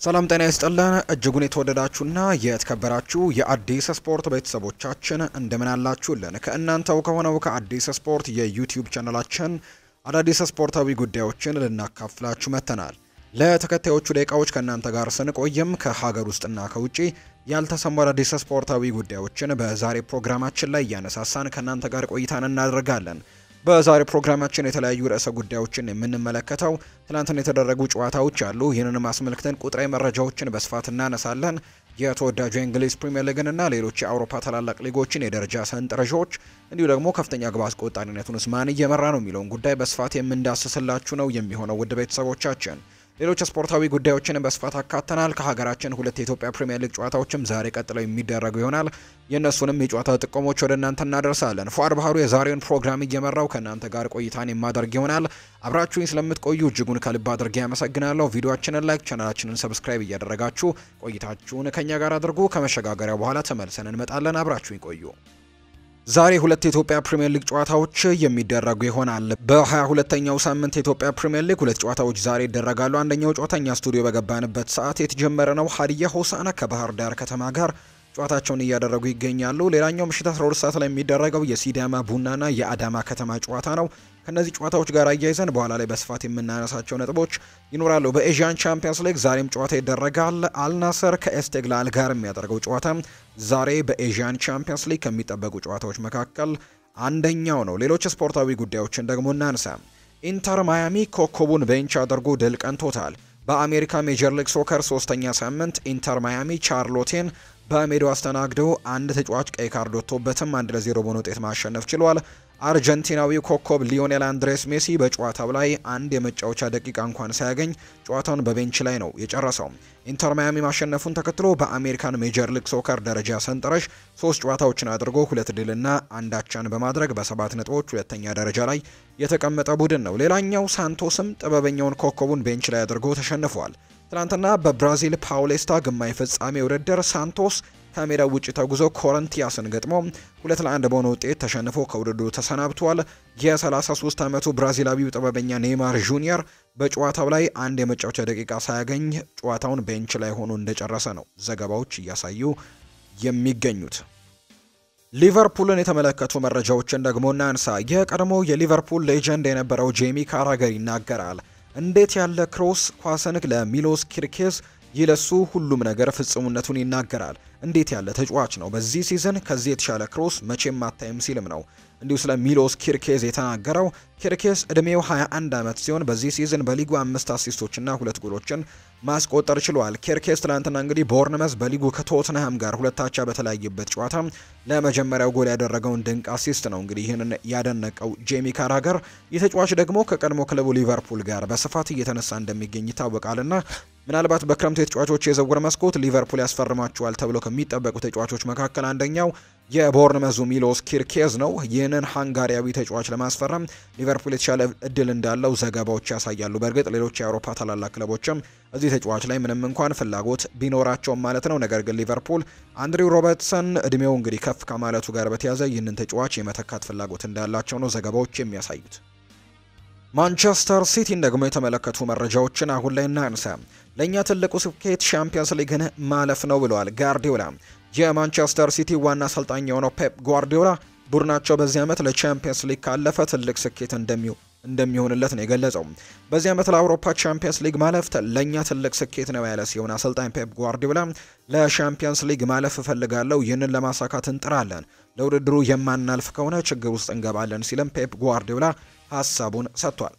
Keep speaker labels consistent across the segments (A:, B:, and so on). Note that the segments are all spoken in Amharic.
A: ሰላም ጤና ይስጥልን እጅጉን የተወደዳችሁና የተከበራችሁ የአዲስ ስፖርት ቤተሰቦቻችን እንደምን አላችሁልን? ከእናንተው ከሆነው ከአዲስ ስፖርት የዩቲዩብ ቻናላችን አዳዲስ ስፖርታዊ ጉዳዮችን ልናካፍላችሁ መጥተናል። ለተከታዮቹ ደቂቃዎች ከእናንተ ጋር ስንቆይም ከሀገር ውስጥና ከውጪ ያልተሰሙ አዳዲስ ስፖርታዊ ጉዳዮችን በዛሬ ፕሮግራማችን ላይ እያነሳሳን ከእናንተ ጋር ቆይታን እናደርጋለን። በዛሬ ፕሮግራማችን የተለያዩ ርዕሰ ጉዳዮችን የምንመለከተው ትናንትና የተደረጉ ጨዋታዎች አሉ። ይህንን ማስመልከተን ቁጥራዊ መረጃዎችን በስፋት እናነሳለን። የተወዳጁ የእንግሊዝ ፕሪሚየር ሊግን እና ሌሎች የአውሮፓ ታላላቅ ሊጎችን የደረጃ ሰንጠረዦች እንዲሁ ደግሞ ከፍተኛ ግብ አስቆጣሪነቱን ማን እየመራ ነው የሚለውን ጉዳይ በስፋት የምንዳስስላችሁ ነው የሚሆነው ውድ ቤተሰቦቻችን። ሌሎች ስፖርታዊ ጉዳዮችን በስፋት አካተናል። ከሀገራችን ሁለት የኢትዮጵያ ፕሪሚየር ሊግ ጨዋታዎችም ዛሬ ቀጥለው የሚደረጉ ይሆናል። የእነሱንም የጨዋታ ጥቆሞች ወደ እናንተ እናደርሳለን። ፉአድ ባህሩ የዛሬውን ፕሮግራም እየመራው ከእናንተ ጋር ቆይታን የማደርግ ይሆናል። አብራችሁኝ ስለምትቆዩ እጅጉን ከልብ አድርጌ ያመሰግናለሁ። ቪዲዮአችንን ላይክ፣ ቻናላችንን ሰብስክራይብ እያደረጋችሁ ቆይታችሁን ከኛ ጋር አድርጉ። ከመሸጋገሪያው በኋላ ተመልሰን እንመጣለን። አብራችሁኝ ቆዩ። ዛሬ ሁለት የኢትዮጵያ ፕሪሚየር ሊግ ጨዋታዎች የሚደረጉ ይሆናል። በ22ኛው ሳምንት የኢትዮጵያ ፕሪሚየር ሊግ ሁለት ጨዋታዎች ዛሬ ይደረጋሉ። አንደኛው ጨዋታኛ ስቱዲዮ በገባንበት ሰዓት የተጀመረ ነው። ሀዲያ ሆሳዕና ከባህር ዳር ከተማ ጋር ጨዋታቸውን እያደረጉ ይገኛሉ። ሌላኛው ምሽት 12 ሰዓት ላይ የሚደረገው የሲዳማ ቡናና የአዳማ ከተማ ጨዋታ ነው። ከነዚህ ጨዋታዎች ጋር አያይዘን በኋላ ላይ በስፋት የምናነሳቸው ነጥቦች ይኖራሉ። በኤዥያን ቻምፒየንስ ሊግ ዛሬም ጨዋታ ይደረጋል። አልናስር ከኤስቴግላል ጋር የሚያደርገው ጨዋታ ዛሬ በኤዥያን ቻምፒየንስ ሊግ ከሚጠበቁ ጨዋታዎች መካከል አንደኛው ነው። ሌሎች ስፖርታዊ ጉዳዮችን ደግሞ እናንሳ። ኢንተር ማያሚ ኮከቡን ቤንች አድርጎ ድል ቀንቶታል። በአሜሪካ ሜጀር ሊግ ሶከር 3ኛ ሳምንት ኢንተር ማያሚ ቻርሎቴን በሜዳው አስተናግዶ አንድ ተጫዋች ቀይ ካርድ ወጥቶበትም 1-0 በሆነ ውጤት ማሸነፍ ችሏል። አርጀንቲናዊው ኮከብ ሊዮኔል አንድሬስ ሜሲ በጨዋታው ላይ አንድ የመጫወቻ ደቂቃ እንኳን ሳያገኝ ጨዋታውን በቤንች ላይ ነው የጨረሰው። ኢንተር ማያሚ ማሸነፉን ተከትሎ በአሜሪካን ሜጀር ሊግ ሶከር ደረጃ ሰንጠረዥ 3 ጨዋታዎችን አድርጎ 2 ድልና 1 አቻን በማድረግ በ7 ነጥቦች ሁለተኛ ደረጃ ላይ የተቀመጠ ቡድን ነው። ሌላኛው ሳንቶስም ጥበበኛውን ኮከቡን ቤንች ላይ አድርጎ ተሸንፏል። ትናንትና በብራዚል ፓውሌስታ ግማሽ ፍጻሜ ውድድር ሳንቶስ ከሜዳው ውጭ ተጉዞ ኮረንቲያስን ገጥሞ 2-1 በሆነ ውጤት ተሸንፎ ከውድድሩ ተሰናብቷል። የ33 ዓመቱ ብራዚላዊው ጥበበኛ ኔይማር ጁኒየር በጨዋታው ላይ አንድ የመጫወቻ ደቂቃ ሳያገኝ ጨዋታውን ቤንች ላይ ሆኖ እንደጨረሰ ነው ዘገባዎች እያሳዩ የሚገኙት። ሊቨርፑልን የተመለከቱ መረጃዎችን ደግሞ እናንሳ። የቀድሞ የሊቨርፑል ሌጀንድ የነበረው ጄሚ ካራገር ይናገራል። እንዴት ያለ ክሮስ ኳስን ለሚሎስ ኪርኬዝ ይለሱ ሁሉም ነገር ፍጹምነቱን ይናገራል። እንዴት ያለ ተጫዋች ነው! በዚህ ሲዝን ከዚህ የተሻለ ክሮስ መቼም አታይም ሲልም ነው እንዲሁ ስለ ሚሎስ ኪርኬዝ የተናገረው። ኪርኬዝ እድሜው 21 ዓመት ሲሆን በዚህ ሲዝን በሊጉ 5 አሲስቶችና 2 ጎሎችን ማስቆጠር ችሏል። ኪርኬዝ ትናንትና እንግዲህ ቦርንመዝ በሊጉ ከቶትንሃም ጋር 2-2 በተለያየበት ጨዋታ ለመጀመሪያው ጎል ያደረገውን ድንቅ አሲስት ነው እንግዲህ ይህንን ያደነቀው ጄሚ ካራገር። የተጫዋች ደግሞ ከቀድሞ ክለቡ ሊቨርፑል ጋር በስፋት እየተነሳ እንደሚገኝ ይታወቃልና ምናልባት በክረምቱ የተጫዋቾች የዝውውር መስኮት ሊቨርፑል ያስፈርማቸዋል ተብሎ ከሚጠበቁ ተጫዋቾች መካከል አንደኛው የቦርንመዙ ሚሎስ ኪርኬዝ ነው። ይህንን ሃንጋሪያዊ ተጫዋች ለማስፈረም ሊቨርፑል የተሻለ እድል እንዳለው ዘገባዎች ያሳያሉ። በእርግጥ ሌሎች የአውሮፓ ታላላቅ ክለቦችም እዚህ ተጫዋች ላይ ምንም እንኳን ፍላጎት ቢኖራቸውም ማለት ነው። ነገር ግን ሊቨርፑል አንድሪው ሮበርትሰን እድሜው እንግዲህ ከፍ ከማለቱ ጋር በተያያዘ ይህንን ተጫዋች የመተካት ፍላጎት እንዳላቸው ነው ዘገባዎች የሚያሳዩት። ማንቸስተር ሲቲን ደግሞ የተመለከቱ መረጃዎችን አሁን ላይ እናንሳ። ለእኛ ትልቁ ስኬት ሻምፒየንስ ሊግን ማለፍ ነው ብለዋል ጋርዲዮላ። የማንቸስተር ሲቲ ዋና አሰልጣኝ የሆነው ፔፕ ጓርዲዮላ ቡድናቸው በዚህ ዓመት ለቻምፒየንስ ሊግ ካለፈ ትልቅ ስኬት እንደሚሆንለት ነው የገለጸው። በዚህ ዓመት ለአውሮፓ ቻምፒየንስ ሊግ ማለፍ ለእኛ ትልቅ ስኬት ነው ያለ ሲሆን አሰልጣኝ ፔፕ ጓርዲዮላ ለቻምፒየንስ ሊግ ማለፍ እፈልጋለሁ፣ ይህንን ለማሳካት እንጥራለን፣ ለውድድሩ የማናልፍ ከሆነ ችግር ውስጥ እንገባለን ሲልም ፔፕ ጓርዲዮላ ሀሳቡን ሰጥቷል።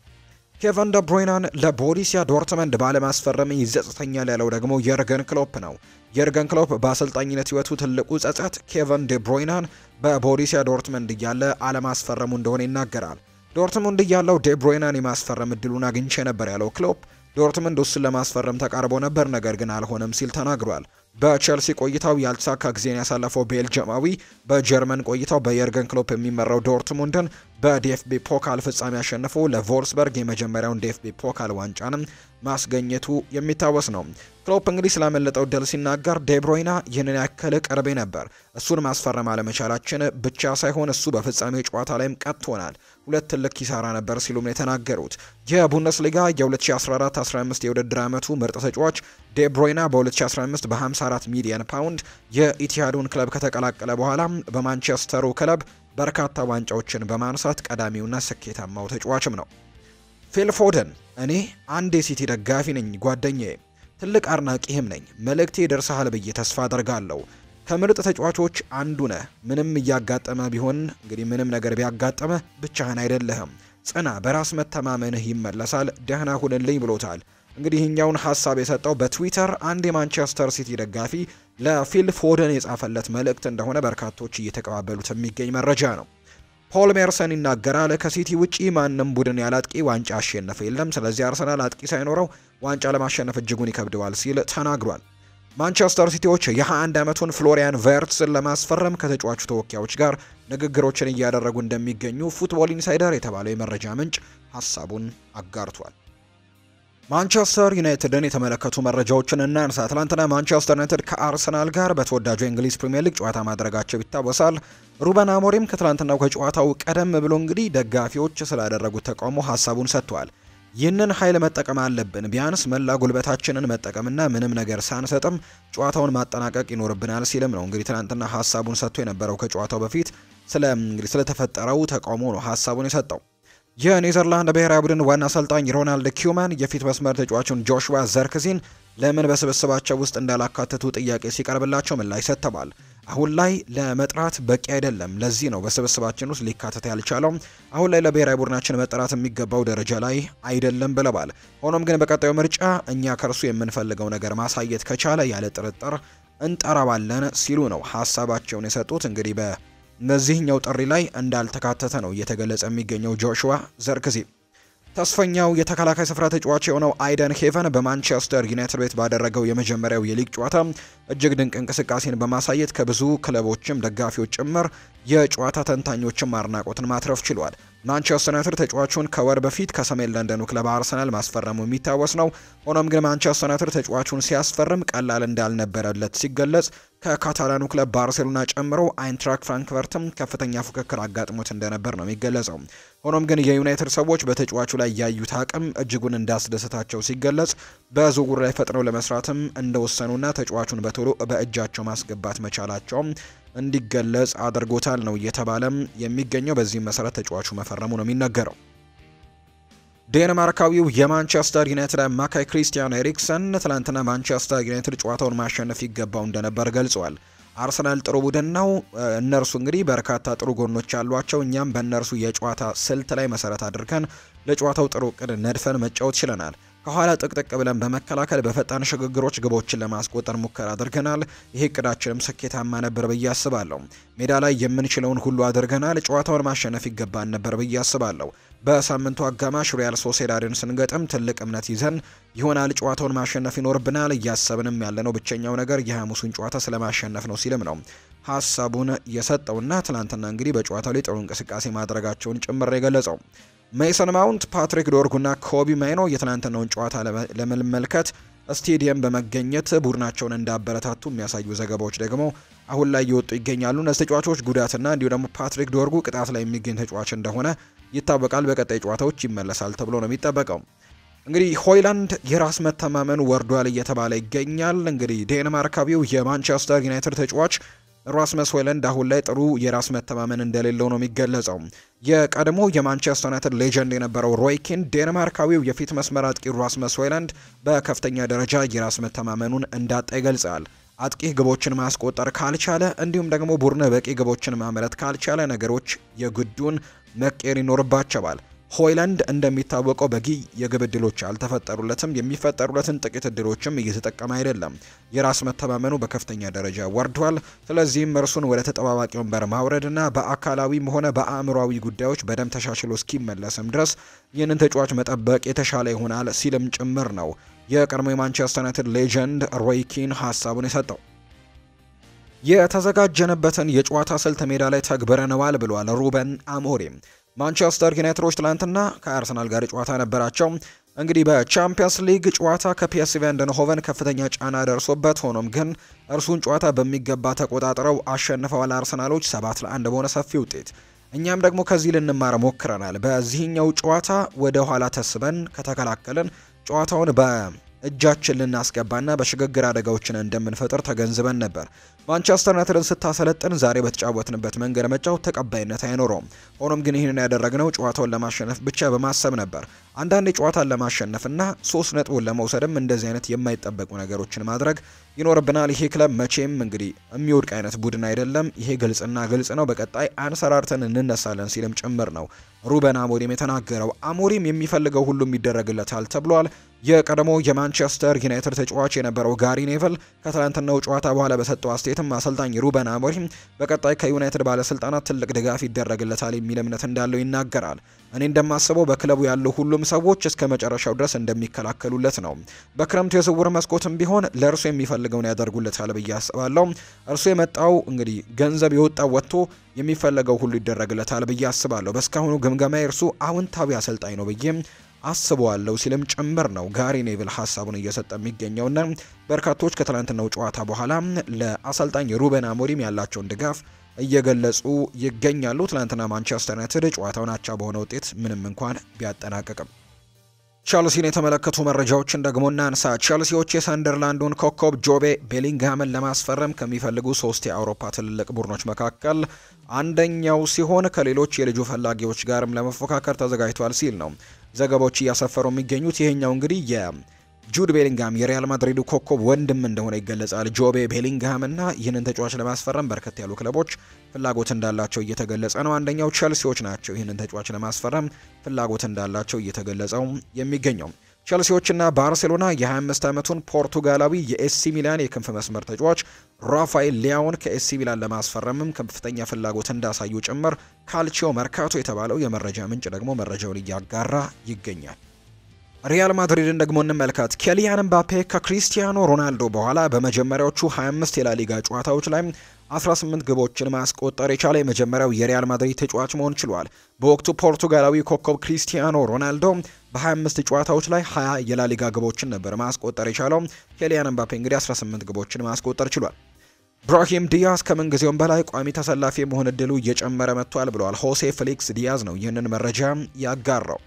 A: ኬቨን ደ ብሩይናን ለቦሩሲያ ዶርትመንድ ባለማስፈረም ይጸጽተኛል ያለው ደግሞ የርገን ክሎፕ ነው። የርገን ክሎፕ በአሰልጣኝነት ህይወቱ ትልቁ ጸጸት ኬቨን ደ ብሩይናን በቦሩሲያ ዶርትመንድ እያለ አለማስፈረሙ እንደሆነ ይናገራል። ዶርትመንድ እያለው ደ ብሩይናን የማስፈረም እድሉን አግኝቼ ነበር ያለው ክሎፕ ዶርትመንድ እሱን ለማስፈረም ተቃርቦ ነበር፣ ነገር ግን አልሆነም ሲል ተናግሯል። በቼልሲ ቆይታው ያልተሳካ ጊዜን ያሳለፈው ቤልጅማዊ በጀርመን ቆይታው በየርገን ክሎፕ የሚመራው ዶርትሙንድን በዲኤፍቢ ፖካል ፍጻሜ አሸንፎ ለቮልስበርግ የመጀመሪያውን ዲኤፍቢ ፖካል ዋንጫንም ማስገኘቱ የሚታወስ ነው። ክሎፕ እንግዲህ ስላመለጠው ድል ሲናገር ዴብሮይና ይህንን ያከለ ቅርቤ ነበር፣ እሱን ማስፈረም አለመቻላችን ብቻ ሳይሆን እሱ በፍጻሜው ጨዋታ ላይም ቀጥቶናል፣ ሁለት ትልቅ ኪሳራ ነበር ሲሉም ነው የተናገሩት። የቡንደስሊጋ የ2014-15 የውድድር ዓመቱ ምርጥ ተጫዋች ዴብሮይና በ2015 በ54 ሚሊዮን ፓውንድ የኢቲሃዱን ክለብ ከተቀላቀለ በኋላ በማንቸስተሩ ክለብ በርካታ ዋንጫዎችን በማንሳት ቀዳሚውና ስኬታማው ተጫዋችም ነው። ፊል ፎደን እኔ አንድ የሲቲ ደጋፊ ነኝ ጓደኛዬ፣ ትልቅ አድናቂህም ነኝ። መልእክቴ ደርሰሃል ብዬ ተስፋ አደርጋለሁ። ከምርጥ ተጫዋቾች አንዱ ነህ። ምንም እያጋጠመ ቢሆን እንግዲህ ምንም ነገር ቢያጋጠመ ብቻህን አይደለህም። ጽና፣ በራስ መተማመንህ ይመለሳል። ደህና ሁንልኝ ብሎታል። እንግዲህ ይህኛውን ሀሳብ የሰጠው በትዊተር አንድ የማንቸስተር ሲቲ ደጋፊ ለፊል ፎደን የጻፈለት መልእክት እንደሆነ በርካቶች እየተቀባበሉት የሚገኝ መረጃ ነው። ፖል ሜርሰን ይናገራል። ከሲቲ ውጪ ማንም ቡድን ያለ አጥቂ ዋንጫ አሸነፈ የለም። ስለዚህ አርሰናል አጥቂ ሳይኖረው ዋንጫ ለማሸነፍ እጅጉን ይከብደዋል ሲል ተናግሯል። ማንቸስተር ሲቲዎች የ21 ዓመቱን ፍሎሪያን ቨርትስን ለማስፈረም ከተጫዋቹ ተወካዮች ጋር ንግግሮችን እያደረጉ እንደሚገኙ ፉትቦል ኢንሳይደር የተባለው የመረጃ ምንጭ ሀሳቡን አጋርቷል። ማንቸስተር ዩናይትድን የተመለከቱ መረጃዎችን እናንሳ። ትላንትና ማንቸስተር ዩናይትድ ከአርሰናል ጋር በተወዳጁ የእንግሊዝ ፕሪምየር ሊግ ጨዋታ ማድረጋቸው ይታወሳል። ሩበን አሞሪም ከትላንትናው ከጨዋታው ቀደም ብሎ እንግዲህ ደጋፊዎች ስላደረጉት ተቃውሞ ሀሳቡን ሰጥቷል። ይህንን ኃይል መጠቀም አለብን፣ ቢያንስ መላ ጉልበታችንን መጠቀምና ምንም ነገር ሳንሰጥም ጨዋታውን ማጠናቀቅ ይኖርብናል ሲልም ነው እንግዲህ ትላንትና ሀሳቡን ሰጥቶ የነበረው። ከጨዋታው በፊት ስለተፈጠረው ተቃውሞ ነው ሀሳቡን የሰጠው። የኔዘርላንድ ብሔራዊ ቡድን ዋና አሰልጣኝ ሮናልድ ኪውማን የፊት መስመር ተጫዋቹን ጆሹዋ ዘርክዚን ለምን በስብስባቸው ውስጥ እንዳላካተቱ ጥያቄ ሲቀርብላቸው ምላሽ ሰጥተዋል። አሁን ላይ ለመጥራት በቂ አይደለም፣ ለዚህ ነው በስብስባችን ውስጥ ሊካተት ያልቻለው። አሁን ላይ ለብሔራዊ ቡድናችን መጠራት የሚገባው ደረጃ ላይ አይደለም ብለዋል። ሆኖም ግን በቀጣዩ ምርጫ እኛ ከእርሱ የምንፈልገው ነገር ማሳየት ከቻለ ያለ ጥርጥር እንጠራዋለን ሲሉ ነው ሀሳባቸውን የሰጡት። እንግዲህ በዚህኛው ጥሪ ላይ እንዳልተካተተ ነው እየተገለጸ የሚገኘው ጆሹዋ ዘርክዚ። ተስፈኛው የተከላካይ ስፍራ ተጫዋች የሆነው አይደን ሄቨን በማንቸስተር ዩናይትድ ቤት ባደረገው የመጀመሪያው የሊግ ጨዋታ እጅግ ድንቅ እንቅስቃሴን በማሳየት ከብዙ ክለቦችም ደጋፊዎች ጭምር የጨዋታ ተንታኞችም አድናቆትን ማትረፍ ችሏል። ማንቸስተር ዩናይትድ ተጫዋቹን ከወር በፊት ከሰሜን ለንደኑ ክለብ አርሰናል ማስፈረሙ የሚታወስ ነው። ሆኖም ግን ማንቸስተር ዩናይትድ ተጫዋቹን ሲያስፈርም ቀላል እንዳልነበረለት ሲገለጽ፣ ከካታላኑ ክለብ ባርሴሎና ጨምሮ አይንትራክ ፍራንክፈርትም ከፍተኛ ፉክክር አጋጥሞት እንደነበር ነው የሚገለጸው። ሆኖም ግን የዩናይትድ ሰዎች በተጫዋቹ ላይ ያዩት አቅም እጅጉን እንዳስደሰታቸው ሲገለጽ፣ በዝውውሩ ላይ ፈጥነው ለመስራትም እንደወሰኑና ተጫዋቹን በቶሎ በእጃቸው ማስገባት መቻላቸው እንዲገለጽ አድርጎታል ነው እየተባለም የሚገኘው። በዚህም መሰረት ተጫዋቹ መፈረሙ ነው የሚነገረው። ዴንማርካዊው የማንቸስተር ዩናይትድ አማካይ ክሪስቲያን ኤሪክሰን ትላንትና ማንቸስተር ዩናይትድ ጨዋታውን ማሸነፍ ይገባው እንደነበር ገልጿል። አርሰናል ጥሩ ቡድን ነው፣ እነርሱ እንግዲህ በርካታ ጥሩ ጎኖች አሏቸው። እኛም በእነርሱ የጨዋታ ስልት ላይ መሰረት አድርገን ለጨዋታው ጥሩ እቅድ ነድፈን መጫወት ችለናል። ከኋላ ጥቅጥቅ ብለን በመከላከል በፈጣን ሽግግሮች ግቦችን ለማስቆጠር ሙከራ አድርገናል። ይሄ እቅዳችንም ስኬታማ ነበር ብዬ አስባለሁ። ሜዳ ላይ የምንችለውን ሁሉ አድርገናል። ጨዋታውን ማሸነፍ ይገባን ነበር ብዬ አስባለሁ። በሳምንቱ አጋማሽ ሪያል ሶሴዳድን ስንገጥም ትልቅ እምነት ይዘን ይሆናል ጨዋታውን ማሸነፍ ይኖርብናል። እያሰብንም ያለነው ብቸኛው ነገር የሐሙሱን ጨዋታ ስለማሸነፍ ነው ሲልም ነው ሀሳቡን የሰጠውና ትላንትና እንግዲህ በጨዋታው ላይ ጥሩ እንቅስቃሴ ማድረጋቸውን ጭምር የገለጸው። ሜሰን ማውንት፣ ፓትሪክ ዶርጉና ኮቢ ማይኖ የትናንትናውን ጨዋታ ለመመልከት ስቴዲየም በመገኘት ቡድናቸውን እንዳበረታቱ የሚያሳዩ ዘገባዎች ደግሞ አሁን ላይ እየወጡ ይገኛሉ። እነዚህ ተጫዋቾች ጉዳትና እንዲሁ ደግሞ ፓትሪክ ዶርጉ ቅጣት ላይ የሚገኝ ተጫዋች እንደሆነ ይታወቃል። በቀጣይ ጨዋታዎች ይመለሳል ተብሎ ነው የሚጠበቀው። እንግዲህ ሆይላንድ የራስ መተማመኑ ወርዷል እየተባለ ይገኛል። እንግዲህ ዴንማርካዊው የማንቸስተር ዩናይትድ ተጫዋች ራስመስ ሆይላንድ አሁን ላይ ጥሩ የራስ መተማመን እንደሌለው ነው የሚገለጸው። የቀድሞ የማንቸስተር ዩናይትድ ሌጀንድ የነበረው ሮይ ኪን ዴንማርካዊው የፊት መስመር አጥቂ ራስመስ ሆይላንድ በከፍተኛ ደረጃ የራስ መተማመኑን እንዳጣ ይገልጻል። አጥቂ ግቦችን ማስቆጠር ካልቻለ እንዲሁም ደግሞ ቡድን በቂ ግቦችን ማምረት ካልቻለ ነገሮች የግዱን መቀየር ይኖርባቸዋል። ሆይላንድ እንደሚታወቀው በቂ የግብ ዕድሎች አልተፈጠሩለትም። የሚፈጠሩለትን ጥቂት ዕድሎችም እየተጠቀመ አይደለም። የራስ መተማመኑ በከፍተኛ ደረጃ ወርዷል። ስለዚህም እርሱን ወደ ተጠባባቂ ወንበር ማውረድና በአካላዊም ሆነ በአእምሯዊ ጉዳዮች በደንብ ተሻሽሎ እስኪመለስም ድረስ ይህንን ተጫዋች መጠበቅ የተሻለ ይሆናል ሲልም ጭምር ነው የቀድሞ የማንቸስተር ዩናይትድ ሌጀንድ ሮይ ኪን ሀሳቡን የሰጠው። የተዘጋጀንበትን የጨዋታ ስልት ሜዳ ላይ ተግብረነዋል ብሏል ሩበን አሞሪም። ማንቸስተር ዩናይትዶች ትላንትና ከአርሰናል ጋር ጨዋታ ነበራቸው። እንግዲህ በቻምፒየንስ ሊግ ጨዋታ ከፒኤስቪ አይንድሆቨን ከፍተኛ ጫና ደርሶበት ሆኖም ግን እርሱን ጨዋታ በሚገባ ተቆጣጥረው አሸንፈዋል አርሰናሎች 7-1 በሆነ ሰፊ ውጤት። እኛም ደግሞ ከዚህ ልንማር ሞክረናል። በዚህኛው ጨዋታ ወደ ኋላ ተስበን ከተከላከልን ጨዋታውን በእጃችን ልናስገባና በሽግግር አደጋዎችን እንደምንፈጥር ተገንዝበን ነበር። ማንቸስተር ዩናይትድን ስታሰለጥን ዛሬ በተጫወትንበት መንገድ መጫወት ተቀባይነት አይኖረውም። ሆኖም ግን ይህንን ያደረግነው ጨዋታውን ለማሸነፍ ብቻ በማሰብ ነበር። አንዳንድ ጨዋታን ለማሸነፍና 3 ነጥቡን ለመውሰድም እንደዚህ አይነት የማይጠበቁ ነገሮችን ማድረግ ይኖርብናል። ይሄ ክለብ መቼም እንግዲህ የሚወድቅ አይነት ቡድን አይደለም። ይሄ ግልጽ ነው። በቀጣይ አንሰራርተን እንነሳለን ሲልም ጭምር ነው ሩበን አሞሪም የተናገረው። አሞሪም የሚፈልገው ሁሉም ይደረግለታል ተብሏል። የቀድሞ የማንቸስተር ዩናይትድ ተጫዋች የነበረው ጋሪ ኔቨል ከትላንትናው ጨዋታ በኋላ በሰጠው አስተያየትም አሰልጣኝ ሩበን አሞሪም በቀጣይ ከዩናይትድ ባለስልጣናት ትልቅ ድጋፍ ይደረግለታል የሚል እምነት እንዳለው ይናገራል። እኔ እንደማስበው በክለቡ ያሉ ሁሉም ሰዎች እስከ መጨረሻው ድረስ እንደሚከላከሉለት ነው። በክረምቱ የዝውውር መስኮትም ቢሆን ለእርሱ የሚፈልገውን ያደርጉለታል ብዬ አስባለሁ። እርሱ የመጣው እንግዲህ ገንዘብ የወጣው ወጥቶ የሚፈለገው ሁሉ ይደረግለታል ብዬ አስባለሁ። በእስካሁኑ ግምገማ እርሱ አዎንታዊ አሰልጣኝ ነው ብዬ አስበዋለሁ ሲልም ጭምር ነው ጋሪ ኔቭል ሀሳቡን እየሰጠ የሚገኘውና በርካቶች ከትላንትናው ጨዋታ በኋላ ለአሰልጣኝ ሩበን አሞሪም ያላቸውን ድጋፍ እየገለጹ ይገኛሉ። ትላንትና ማንቸስተር ዩናይትድ ጨዋታውን አቻ በሆነ ውጤት ምንም እንኳን ቢያጠናቅቅም ቸልሲን የተመለከቱ መረጃዎችን ደግሞ እናንሳ። ቸልሲዎች የሰንደርላንዱን ኮከብ ጆቤ ቤሊንግሃምን ለማስፈረም ከሚፈልጉ 3 የአውሮፓ ትልልቅ ቡድኖች መካከል አንደኛው ሲሆን ከሌሎች የልጁ ፈላጊዎች ጋርም ለመፎካከር ተዘጋጅቷል ሲል ነው ዘገባዎች እያሰፈሩ የሚገኙት። ይሄኛው እንግዲህ የጁድ ቤሊንግሃም የሪያል ማድሪዱ ኮከብ ወንድም እንደሆነ ይገለጻል። ጆቤ ቤሊንግሃም እና ይህንን ተጫዋች ለማስፈረም በርከት ያሉ ክለቦች ፍላጎት እንዳላቸው እየተገለጸ ነው። አንደኛው ቸልሲዎች ናቸው። ይህንን ተጫዋች ለማስፈረም ፍላጎት እንዳላቸው እየተገለጸው የሚገኘው ቸልሲዎችና ባርሴሎና የ25 ዓመቱን ፖርቱጋላዊ የኤሲ ሚላን የክንፍ መስመር ተጫዋች ራፋኤል ሊያውን ከኤሲ ሚላን ለማስፈረምም ከፍተኛ ፍላጎት እንዳሳዩ ጭምር ካልቺዮ መርካቶ የተባለው የመረጃ ምንጭ ደግሞ መረጃውን እያጋራ ይገኛል። ሪያል ማድሪድን ደግሞ እንመልከት። ኬሊያን ምባፔ ከክሪስቲያኖ ሮናልዶ በኋላ በመጀመሪያዎቹ 25 የላሊጋ ጨዋታዎች ላይ 18 ግቦችን ማስቆጠር የቻለ የመጀመሪያው የሪያል ማድሪድ ተጫዋች መሆን ችሏል። በወቅቱ ፖርቱጋላዊ ኮከብ ክሪስቲያኖ ሮናልዶ በ25 ጨዋታዎች ላይ 20 የላሊጋ ግቦችን ነበር ማስቆጠር የቻለው። ኬሊያን ምባፔ እንግዲህ 18 ግቦችን ማስቆጠር ችሏል። ብራሂም ዲያዝ ከምንጊዜውም በላይ ቋሚ ተሰላፊ የመሆን እድሉ እየጨመረ መጥቷል ብለዋል። ሆሴ ፌሊክስ ዲያዝ ነው ይህንን መረጃ ያጋራው።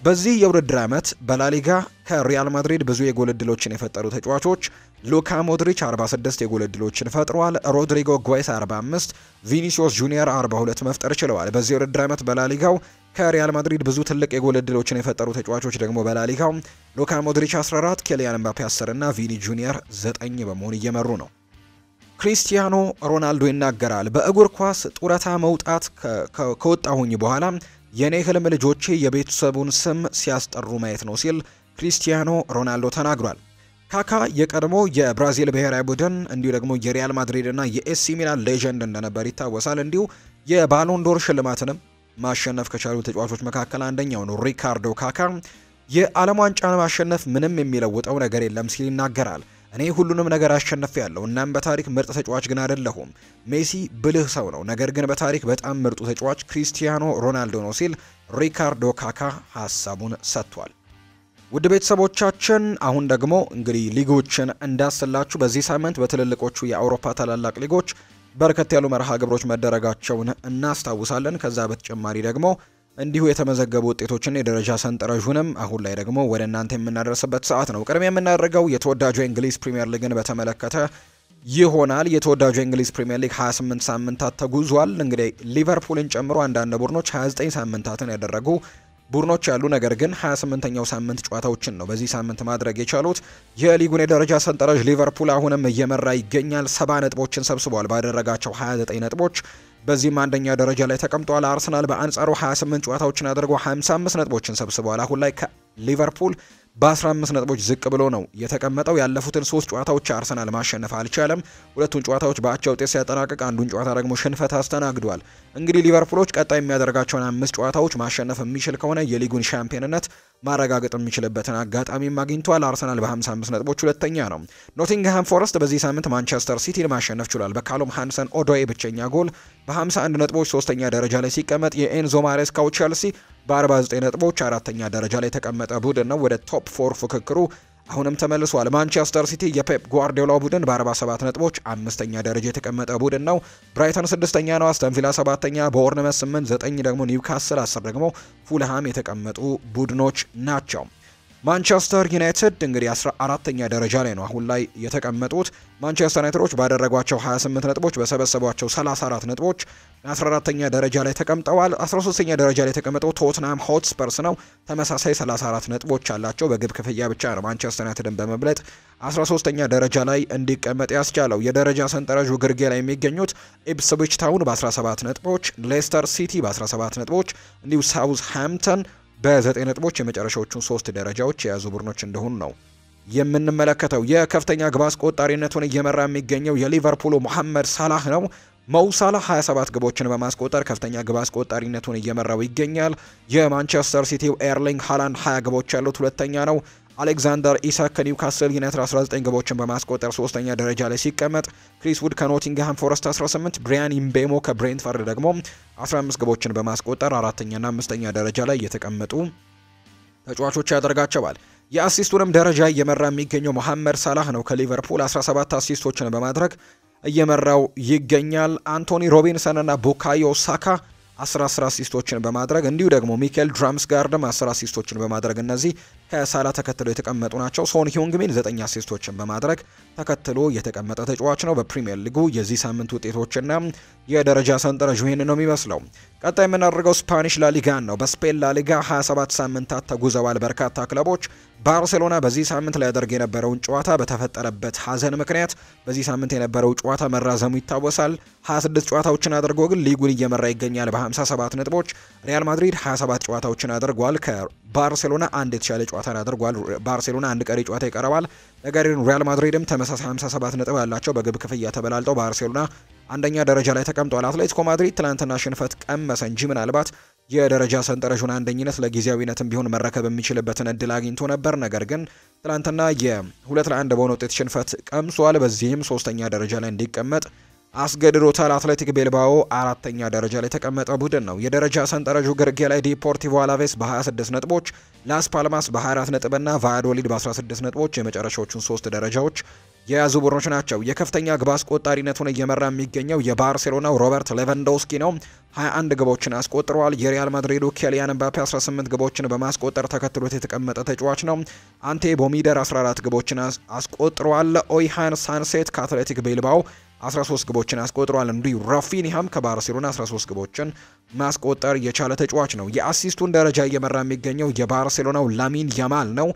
A: በዚህ የውድድር ዓመት በላሊጋ ከሪያል ማድሪድ ብዙ የጎል እድሎችን የፈጠሩ ተጫዋቾች ሉካ ሞድሪች 46 የጎል እድሎችን ፈጥሯል። ሮድሪጎ ጎይስ 45፣ ቪኒሲዮስ ጁኒየር 42 መፍጠር ችለዋል። በዚህ የውድድር ዓመት በላሊጋው ከሪያል ማድሪድ ብዙ ትልቅ የጎል እድሎችን የፈጠሩ ተጫዋቾች ደግሞ በላሊጋው ሉካ ሞድሪች 14፣ ኬሊያን ምባፔ 10 እና ቪኒ ጁኒየር 9 በመሆን እየመሩ ነው። ክሪስቲያኖ ሮናልዶ ይናገራል። በእግር ኳስ ጡረታ መውጣት ከወጣሁኝ በኋላ የኔ ህልም ልጆቼ የቤተሰቡን ስም ሲያስጠሩ ማየት ነው ሲል ክሪስቲያኖ ሮናልዶ ተናግሯል። ካካ የቀድሞ የብራዚል ብሔራዊ ቡድን እንዲሁ ደግሞ የሪያል ማድሪድ እና የኤሲ ሚላን ሌጀንድ እንደነበር ይታወሳል። እንዲሁ የባሎንዶር ሽልማትንም ማሸነፍ ከቻሉ ተጫዋቾች መካከል አንደኛው ነው። ሪካርዶ ካካ የዓለም ዋንጫን ማሸነፍ ምንም የሚለውጠው ነገር የለም ሲል ይናገራል። እኔ ሁሉንም ነገር አሸንፌያለሁ። እናም በታሪክ ምርጥ ተጫዋች ግን አይደለሁም። ሜሲ ብልህ ሰው ነው፣ ነገር ግን በታሪክ በጣም ምርጡ ተጫዋች ክሪስቲያኖ ሮናልዶ ነው ሲል ሪካርዶ ካካ ሀሳቡን ሰጥቷል። ውድ ቤተሰቦቻችን አሁን ደግሞ እንግዲህ ሊጎችን እንዳስላችሁ በዚህ ሳምንት በትልልቆቹ የአውሮፓ ታላላቅ ሊጎች በርከት ያሉ መርሃ ግብሮች መደረጋቸውን እናስታውሳለን። ከዛ በተጨማሪ ደግሞ እንዲሁ የተመዘገቡ ውጤቶችን የደረጃ ሰንጠረዡንም አሁን ላይ ደግሞ ወደ እናንተ የምናደርስበት ሰዓት ነው። ቅድሚያ የምናደርገው የተወዳጁ የእንግሊዝ ፕሪሚየር ሊግን በተመለከተ ይሆናል። የተወዳጁ የእንግሊዝ ፕሪሚየር ሊግ 28 ሳምንታት ተጉዟል። እንግዲህ ሊቨርፑልን ጨምሮ አንዳንድ ቡድኖች 29 ሳምንታትን ያደረጉ ቡድኖች ያሉ፣ ነገር ግን 28ኛው ሳምንት ጨዋታዎችን ነው በዚህ ሳምንት ማድረግ የቻሉት። የሊጉን የደረጃ ሰንጠረዥ ሊቨርፑል አሁንም እየመራ ይገኛል። 70 ነጥቦችን ሰብስቧል ባደረጋቸው 29 ነጥቦች። በዚህም አንደኛ ደረጃ ላይ ተቀምጧል። አርሰናል በአንጻሩ 28 ጨዋታዎችን አድርጎ 55 ነጥቦችን ሰብስቧል። አሁን ላይ ከሊቨርፑል በ15 ነጥቦች ዝቅ ብሎ ነው የተቀመጠው። ያለፉትን 3 ጨዋታዎች አርሰናል ማሸነፍ አልቻለም። ሁለቱን ጨዋታዎች በአቻ ውጤት ሲያጠናቅቅ አንዱን ጨዋታ ደግሞ ሽንፈት አስተናግዷል። እንግዲህ ሊቨርፑሎች ቀጣይ የሚያደርጋቸውን 5 ጨዋታዎች ማሸነፍ የሚችል ከሆነ የሊጉን ሻምፒዮንነት ማረጋገጥ የሚችልበትን አጋጣሚም አግኝቷል። አርሰናል በ55 ነጥቦች ሁለተኛ ነው። ኖቲንግሃም ፎረስት በዚህ ሳምንት ማንቸስተር ሲቲን ማሸነፍ ችሏል። በካሎም ሃንሰን ኦዶይ ብቸኛ ጎል በ51 ነጥቦች 3ኛ ደረጃ ላይ ሲቀመጥ የኤንዞ ማሬስካው ቼልሲ በ49 ነጥቦች 4ኛ ደረጃ ላይ የተቀመጠ ቡድን ነው። ወደ ቶፕ 4 ፍክክሩ አሁንም ተመልሷል። ማንቸስተር ሲቲ የፔፕ ጓርዲዮላ ቡድን በ47 ነጥቦች 5ኛ ደረጃ የተቀመጠ ቡድን ነው። ብራይተን 6ኛ ነው። አስተን ቪላ 7ኛ፣ ቦርንመስ 8፣ 9 ደግሞ ኒውካስል፣ 10 ደግሞ ፉልሃም የተቀመጡ ቡድኖች ናቸው። ማንቸስተር ዩናይትድ እንግዲህ 14ኛ ደረጃ ላይ ነው አሁን ላይ የተቀመጡት። ማንቸስተር ዩናይትዶች ባደረጓቸው 28 ነጥቦች በሰበሰቧቸው 34 ነጥቦች 14ኛ ደረጃ ላይ ተቀምጠዋል። 13ኛ ደረጃ ላይ የተቀመጠው ቶትናም ሆትስፐርስ ነው። ተመሳሳይ 34 ነጥቦች አላቸው። በግብ ክፍያ ብቻ ነው ማንቸስተር ዩናይትድን በመብለጥ 13ኛ ደረጃ ላይ እንዲቀመጥ ያስቻለው። የደረጃ ሰንጠረዡ ግርጌ ላይ የሚገኙት ኢፕስዊች ታውን በ17 ነጥቦች፣ ሌስተር ሲቲ በ17 ነጥቦች እንዲሁ ሳውዝ ሃምፕተን በ9 ነጥቦች የመጨረሻዎቹን 3 ደረጃዎች የያዙ ቡድኖች እንደሆኑ ነው የምንመለከተው። የከፍተኛ ግብ አስቆጣሪነቱን እየመራ የሚገኘው የሊቨርፑሉ መሐመድ ሳላህ ነው። ሞው ሳላህ 27 ግቦችን በማስቆጠር ከፍተኛ ግብ አስቆጣሪነቱን እየመራው ይገኛል። የማንቸስተር ሲቲው ኤርሊንግ ሃላንድ 20 ግቦች ያሉት ሁለተኛ ነው። አሌክዛንደር ኢሳክ ከኒውካስል ዩናይትድ 19 ግቦችን በማስቆጠር 3ኛ ደረጃ ላይ ሲቀመጥ፣ ክሪስ ውድ ከኖቲንግሃም ፎረስት 18፣ ብሪያን ኢምቤሞ ከብሬንትፈርድ ደግሞ 15 ግቦችን በማስቆጠር 4ኛና 5ኛ ደረጃ ላይ የተቀመጡ ተጫዋቾች ያደርጋቸዋል። የአሲስቱንም ደረጃ እየመራ የሚገኘው መሐመድ ሳላህ ነው። ከሊቨርፑል 17 አሲስቶችን በማድረግ እየመራው ይገኛል። አንቶኒ ሮቢንሰን እና ቡካዮ ሳካ 10 አሲስቶችን በማድረግ እንዲሁ ደግሞ ሚኬል ድራምስጋርድም 10 አሲስቶችን በማድረግ እነዚህ ከሳላ ተከትለው የተቀመጡ ናቸው። ሶን ሂዩንግሚን 9 አሲስቶችን በማድረግ ተከትሎ የተቀመጠ ተጫዋች ነው። በፕሪሚየር ሊጉ የዚህ ሳምንት ውጤቶችና የደረጃ ሰንጠረዡ ይህን ነው የሚመስለው። ቀጣይ የምናደርገው ስፓኒሽ ላሊጋን ነው። በስፔን ላሊጋ 27 ሳምንታት ተጉዘዋል በርካታ ክለቦች። ባርሴሎና በዚህ ሳምንት ላይ ያደርግ የነበረውን ጨዋታ በተፈጠረበት ሀዘን ምክንያት በዚህ ሳምንት የነበረው ጨዋታ መራዘሙ ይታወሳል። 26 ጨዋታዎችን አድርጎ ግን ሊጉን እየመራ ይገኛል በ57 ነጥቦች። ሪያል ማድሪድ 27 ጨዋታዎችን አድርጓል። ከባርሴሎና አንድ የተሻለ ጨዋታን አድርጓል። ባርሴሎና አንድ ቀሪ ጨዋታ ይቀረዋል። ነገር ግን ሪያል ማድሪድም ተመሳሳይ 57 ነጥብ ያላቸው በግብ ክፍያ ተበላልጠው ባርሴሎና አንደኛ ደረጃ ላይ ተቀምጧል። አትሌቲኮ ማድሪድ ትላንትና ሽንፈት ቀመሰ እንጂ ምናልባት የደረጃ ሰንጠረዡን አንደኝነት ለጊዜያዊነትም ቢሆን መረከብ የሚችልበትን እድል አግኝቶ ነበር። ነገር ግን ትላንትና የ2-1 በሆነ ውጤት ሽንፈት ቀምሷል። በዚህም 3ኛ ደረጃ ላይ እንዲቀመጥ አስገድዶታል። አትሌቲክ ቤልባኦ 4ኛ ደረጃ ላይ የተቀመጠ ቡድን ነው። የደረጃ ሰንጠረዡ ግርጌ ላይ ዲፖርቲቮ አላቬስ በ26 ነጥቦች፣ ላስ ፓልማስ በ24 ነጥብና ቫያዶሊድ በ16 ነጥቦች የመጨረሻዎቹን 3 ደረጃዎች የያዙ ቡድኖች ናቸው። የከፍተኛ ግብ አስቆጣሪነቱን እየመራ የሚገኘው የባርሴሎናው ሮበርት ሌቫንዶስኪ ነው። 21 ግቦችን አስቆጥሯል። የሪያል ማድሪዱ ኬሊያን ምባፔ 18 ግቦችን በማስቆጠር ተከትሎት የተቀመጠ ተጫዋች ነው። አንቴ ቦሚደር 14 ግቦችን አስቆጥሯል። ኦይሃን ሳንሴት ከአትሌቲክ ቤልባኦ 13 ግቦችን አስቆጥሯል። እንዲሁ ራፊኒሃም ከባርሴሎና 13 ግቦችን ማስቆጠር የቻለ ተጫዋች ነው። የአሲስቱን ደረጃ እየመራ የሚገኘው የባርሴሎናው ላሚን ያማል ነው።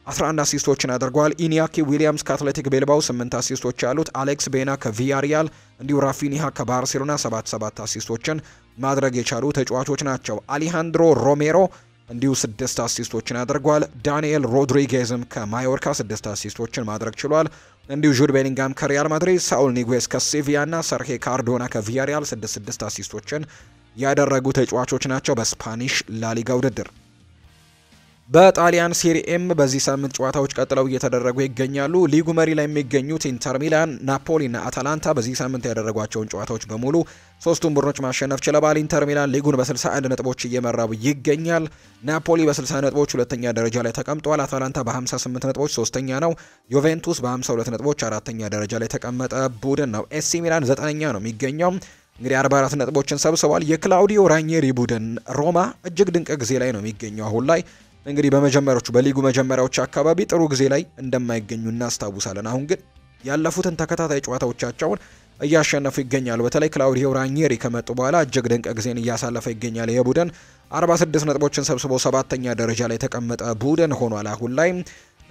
A: 11 አሲስቶችን አድርጓል። ኢኒያኪ ዊሊያምስ ከአትሌቲክ ቤልባኦ 8 አሲስቶች ያሉት፣ አሌክስ ቤና ከቪያሪያል እንዲሁ ራፊኒሃ ከባርሴሎና 7 አሲስቶችን ማድረግ የቻሉ ተጫዋቾች ናቸው። አሊሃንድሮ ሮሜሮ እንዲሁ 6 አሲስቶችን አድርጓል። ዳንኤል ሮድሪጌዝም ከማዮርካ 6 አሲስቶችን ማድረግ ችሏል። እንዲሁ ጁድ ቤሊንጋም ከሪያል ማድሪድ፣ ሳኡል ኒጉዌስ ከሴቪያ እና ሰርሄ ካርዶና ከቪያሪያል 6 አሲስቶችን ያደረጉ ተጫዋቾች ናቸው። በስፓኒሽ ላሊጋ ውድድር በጣሊያን ሴሪኤም በዚህ ሳምንት ጨዋታዎች ቀጥለው እየተደረጉ ይገኛሉ። ሊጉ መሪ ላይ የሚገኙት ኢንተር ሚላን፣ ናፖሊ እና አታላንታ በዚህ ሳምንት ያደረጓቸውን ጨዋታዎች በሙሉ ሶስቱም ቡድኖች ማሸነፍ ችለዋል። ኢንተር ሚላን ሊጉን በ61 ነጥቦች እየመራው ይገኛል። ናፖሊ በ60 ነጥቦች ሁለተኛ ደረጃ ላይ ተቀምጧል። አታላንታ በ58 ነጥቦች ሶስተኛ ነው። ዩቬንቱስ በ52 ነጥቦች አራተኛ ደረጃ ላይ የተቀመጠ ቡድን ነው። ኤሲ ሚላን 9ኛ ነው የሚገኘው እንግዲህ 44 ነጥቦችን ሰብስቧል። የክላውዲዮ ራኒሪ ቡድን ሮማ እጅግ ድንቅ ጊዜ ላይ ነው የሚገኘው አሁን ላይ እንግዲህ በመጀመሪያዎቹ በሊጉ መጀመሪያዎች አካባቢ ጥሩ ጊዜ ላይ እንደማይገኙ እናስታውሳለን። አሁን ግን ያለፉትን ተከታታይ ጨዋታዎቻቸውን እያሸነፉ ይገኛሉ። በተለይ ክላውዲዮ ራኒሪ ከመጡ በኋላ እጅግ ድንቅ ጊዜን እያሳለፈ ይገኛል። ይህ ቡድን 46 ነጥቦችን ሰብስቦ 7ኛ ደረጃ ላይ የተቀመጠ ቡድን ሆኗል አሁን ላይ።